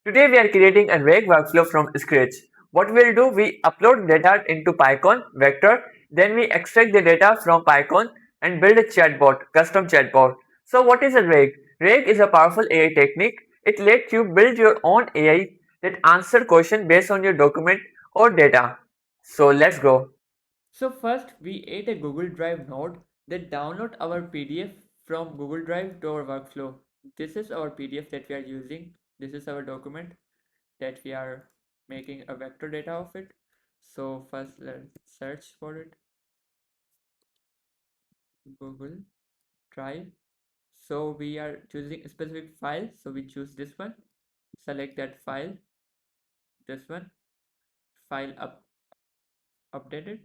Today we are creating a vague workflow from scratch. What we'll do, we upload data into Pinecone vector, then we extract the data from Pinecone and build a chatbot, custom chatbot. So what is a RAG? RAG is a powerful AI technique. It lets you build your own AI that answer questions based on your document or data. So let's go. So first we add a Google Drive node that download our PDF from Google Drive to our workflow. This is our PDF that we are using. This is our document that we are making a vector data of it. So first let's search for it. Google Drive. So we are choosing a specific file. So we choose this one. Select that file. This one. File updated.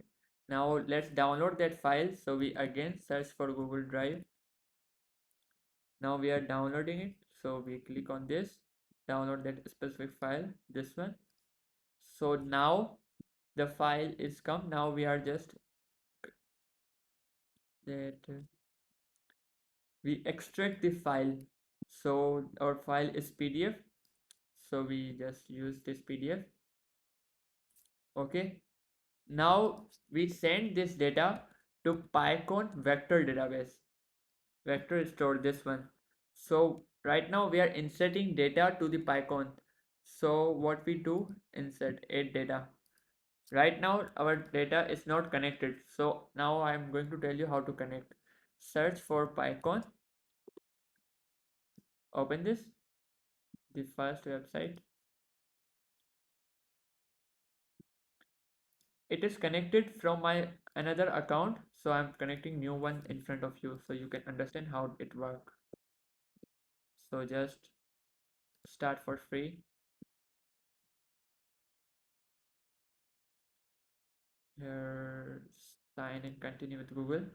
Now let's download that file. So we again search for Google Drive. Now we are downloading it. So we click on this. Download that specific file. This one. So now the file is come. Now we are just that we extract the file. So our file is PDF. So we just use this PDF. Okay. Now we send this data to Pinecone vector database. Vector is stored this one. So right now we are inserting data to the Pinecone. So what we do, insert add data. Right now our data is not connected. So now I am going to tell you how to connect. Search for Pinecone. Open this, the first website. It is connected from my another account, so I'm connecting new one in front of you so you can understand how it works. So just start for free. Here, sign and continue with Google.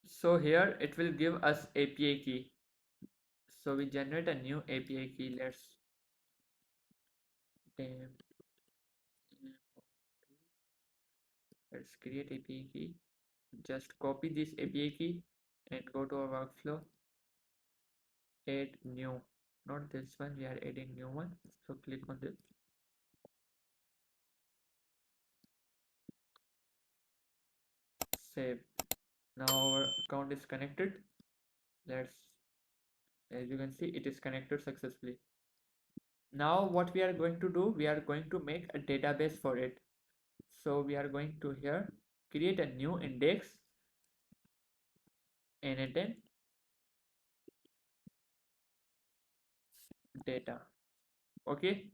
So here it will give us API key. So we generate a new API key. Let's create API key. Just copy this API key and go to our workflow. Add new. Not this one. We are adding new one. So click on this. Save. Now our account is connected. Let's, as you can see, it is connected successfully. Now what we are going to do, we are going to make a database for it. So we are going to here create a new index, n8n data. Okay.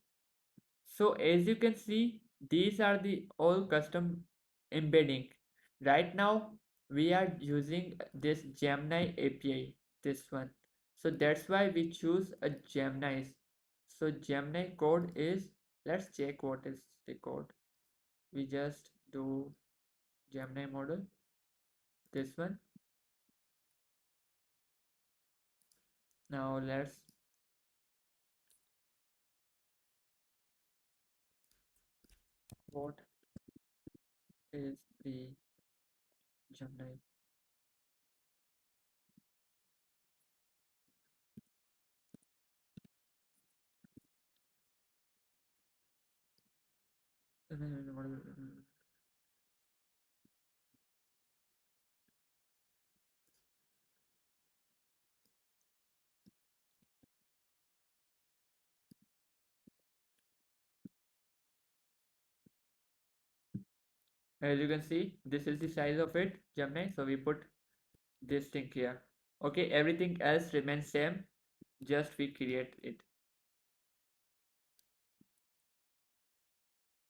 So as you can see, these are the all custom embedding. Right now we are using this Gemini API, this one. So that's why we choose a Gemini. So Gemini code is, let's check what is the code. We just do Gemini model, this one. Now let's what is the Gemini. As you can see, this is the size of it, Gemini. So we put this thing here. Okay, everything else remains same, just we create it.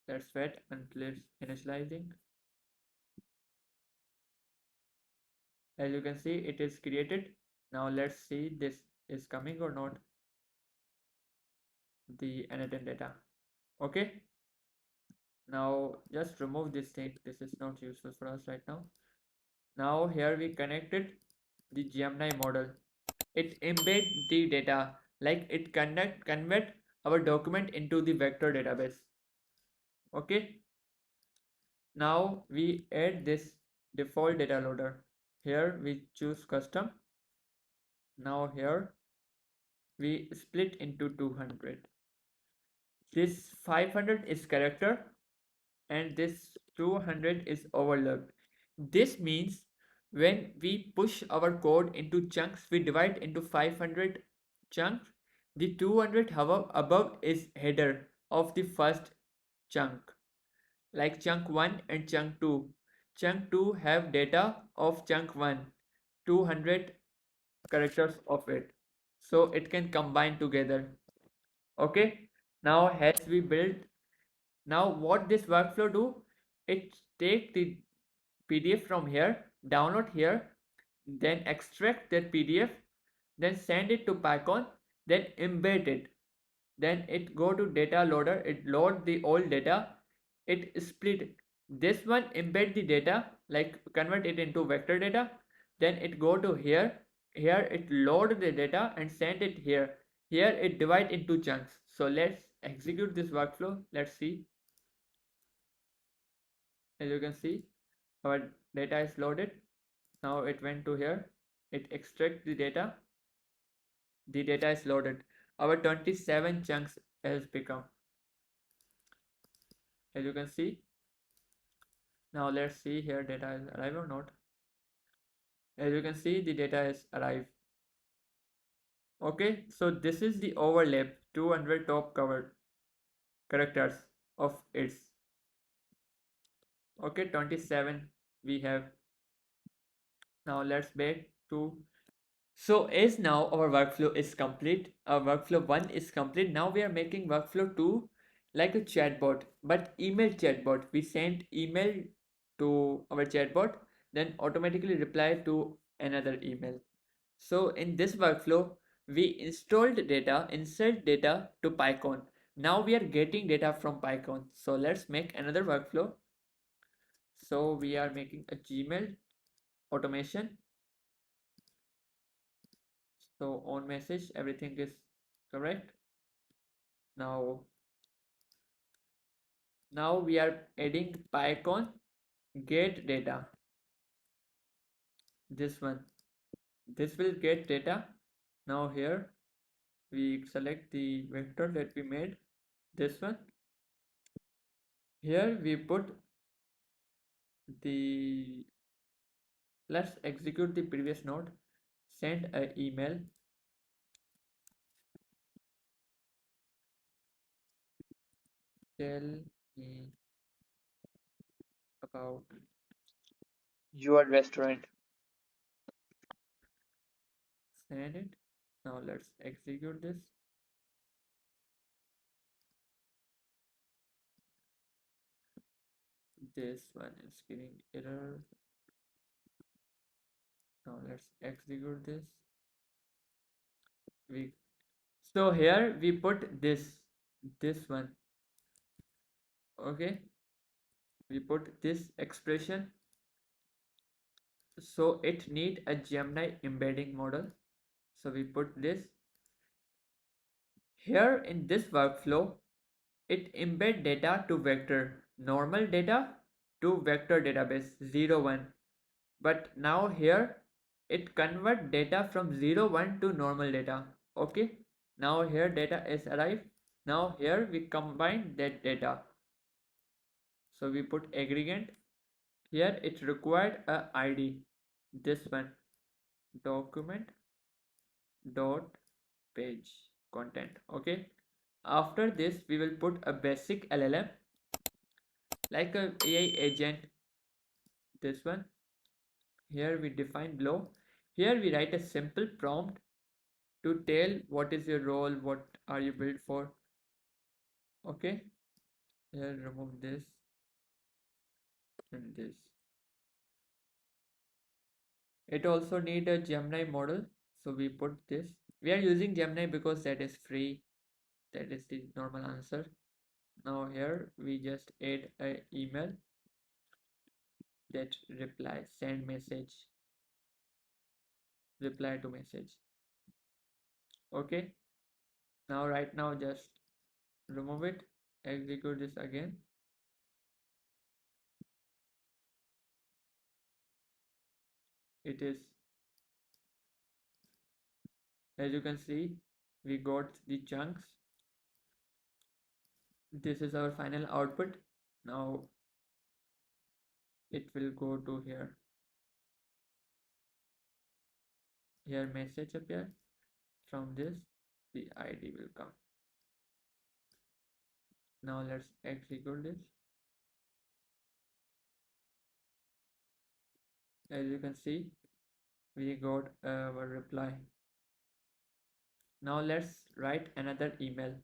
Let's wait until it's initializing. As you can see, it is created. Now let's see this is coming or not, the n8n data. Okay, now just remove this thing. This is not useful for us right now. Now here we connected the Gemini model. It embed the data, like it convert our document into the vector database. Okay, now we add this default data loader. Here we choose custom. Now here we split into 200. This 500 is character and this 200 is overlooked. This means when we push our code into chunks, we divide into 500 chunks. The 200 above is header of the first chunk, like chunk 1 and chunk 2. Chunk 2 have data of chunk 1, 200 characters of it. So it can combine together. Okay, now as we build, now what this workflow do, it take the PDF from here, download here, then extract that PDF, then send it to Pinecone, then embed it, then it go to data loader, it load the old data, it split this one, embed the data, like convert it into vector data, then it go to here, here it load the data and send it here, here it divide into chunks. So let's execute this workflow. Let's see. As you can see, our data is loaded. Now it went to here, it extract the data is loaded. Our 27 chunks has become, as you can see. Now let's see here data is arrived or not. As you can see, the data is arrived. Okay, so this is the overlap 200 top covered characters of its. Okay, 27 we have. Now let's back to. So as now our workflow is complete, our workflow 1 is complete. Now we are making workflow 2 like a chatbot, but email chatbot. We send email to our chatbot, then automatically reply to another email. So in this workflow, we installed data, insert data to Pinecone. Now we are getting data from Pinecone. So let's make another workflow. So we are making a Gmail automation. So on message, everything is correct. Now we are adding Pinecone get data. This one, this will get data. Now here we select the vector that we made. This one. Here we put the, let's execute the previous node. Send an email. Tell me about your restaurant. Send it. Now let's execute this. This one is giving error. Now let's execute this. We, so here we put this one. Okay, we put this expression. So it need a Gemini embedding model. So we put this here in this workflow. It embed data to vector, normal data to vector database 0 1. But now here it convert data from 0 1 to normal data. Okay, now here data is arrived. Now here we combine that data. So we put aggregate. Here it required a ID. This one, document dot page content. Okay, after this we will put a basic LLM like a AI agent. This one, here we define below. Here we write a simple prompt to tell what is your role, what are you built for. Okay, here remove this and this. It also need a Gemini model, so we put this. We are using Gemini because that is free. That is the normal answer. Now here we just add a email that reply, send message, reply to message. Okay, now right now just remove it, execute this again. it is, as you can see, we got the chunks. This is our final output. Now it will go to here. Here message appear. From this the ID will come. Now let's execute this. As you can see, we got our reply. Now let's write another email.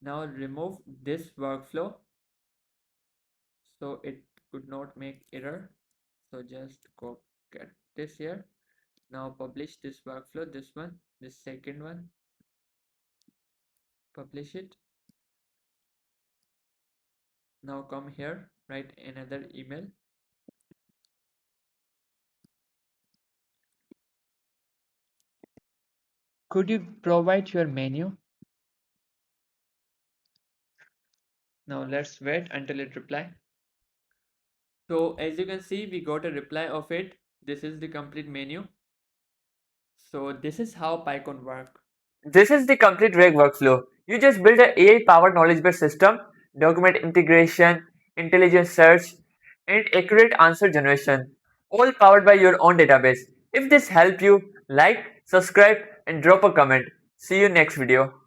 Now remove this workflow so it could not make error. So just go get this here. Now publish this workflow, this one, this second one, publish it. Now come here, write another email. Could you provide your menu? Now let's wait until it reply. So as you can see, we got a reply of it. This is the complete menu. So this is how Pinecone work. This is the complete reg workflow. You just build an AI-powered knowledge-based system, document integration, intelligent search, and accurate answer generation, all powered by your own database. If this helped you, like, subscribe, and drop a comment. See you next video.